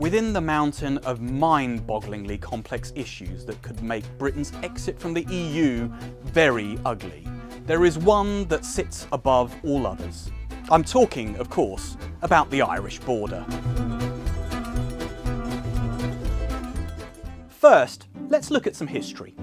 Within the mountain of mind-bogglingly complex issues that could make Britain's exit from the EU very ugly, there is one that sits above all others. I'm talking, of course, about the Irish border. First, let's look at some history.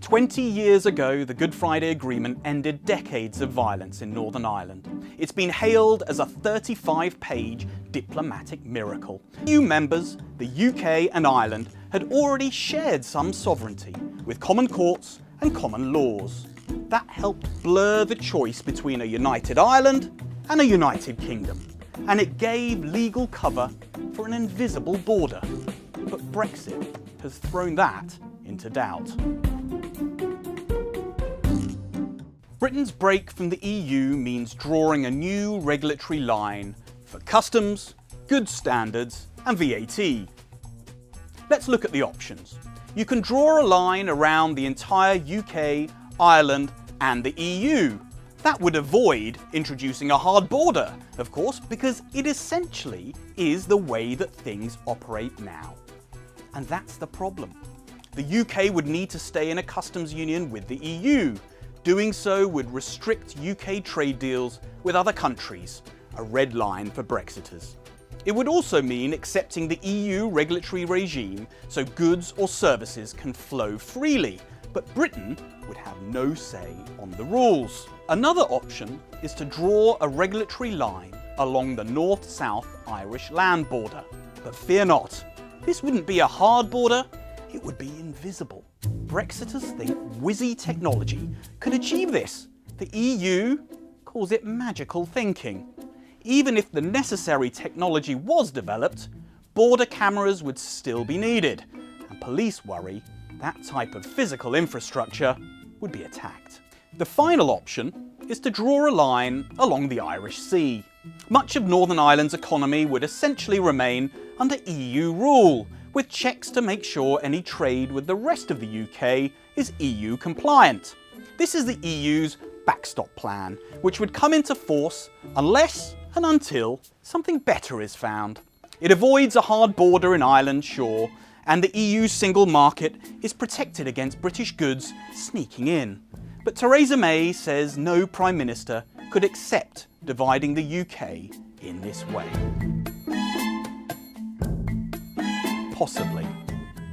20 years ago, the Good Friday Agreement ended decades of violence in Northern Ireland. It's been hailed as a 35-page diplomatic miracle. EU members, the UK and Ireland, had already shared some sovereignty, with common courts and common laws. That helped blur the choice between a united Ireland and a united kingdom, and it gave legal cover for an invisible border. But Brexit has thrown that into doubt. Britain's break from the EU means drawing a new regulatory line for customs, goods standards and VAT. Let's look at the options. You can draw a line around the entire UK, Ireland and the EU. That would avoid introducing a hard border, of course, because it essentially is the way that things operate now. And that's the problem. The UK would need to stay in a customs union with the EU. Doing so would restrict UK trade deals with other countries, a red line for Brexiters. It would also mean accepting the EU regulatory regime so goods or services can flow freely, but Britain would have no say on the rules. Another option is to draw a regulatory line along the north-south Irish land border. But fear not, this wouldn't be a hard border, it would be invisible. Brexiters think whizzy technology could achieve this. The EU calls it magical thinking. Even if the necessary technology was developed, border cameras would still be needed, and police worry that type of physical infrastructure would be attacked. The final option is to draw a line along the Irish Sea. Much of Northern Ireland's economy would essentially remain under EU rule, with checks to make sure any trade with the rest of the UK is EU compliant. This is the EU's backstop plan, which would come into force unless and until something better is found. It avoids a hard border in Ireland, sure, and the EU's single market is protected against British goods sneaking in. But Theresa May says no Prime Minister could accept dividing the UK in this way. Possibly.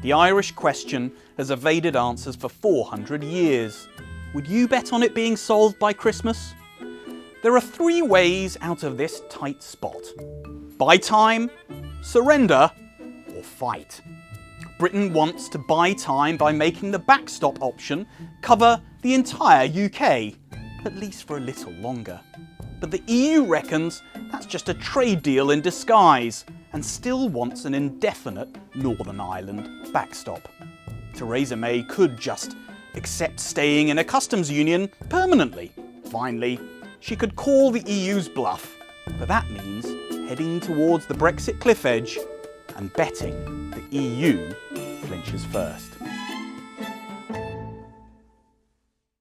The Irish question has evaded answers for 400 years. Would you bet on it being solved by Christmas? There are three ways out of this tight spot: buy time, surrender, or fight. Britain wants to buy time by making the backstop option cover the entire UK, at least for a little longer. But the EU reckons that's just a trade deal in disguise and still wants an indefinite Northern Ireland backstop. Theresa May could just accept staying in a customs union permanently. Finally, she could call the EU's bluff, but that means heading towards the Brexit cliff edge and betting the EU flinches first.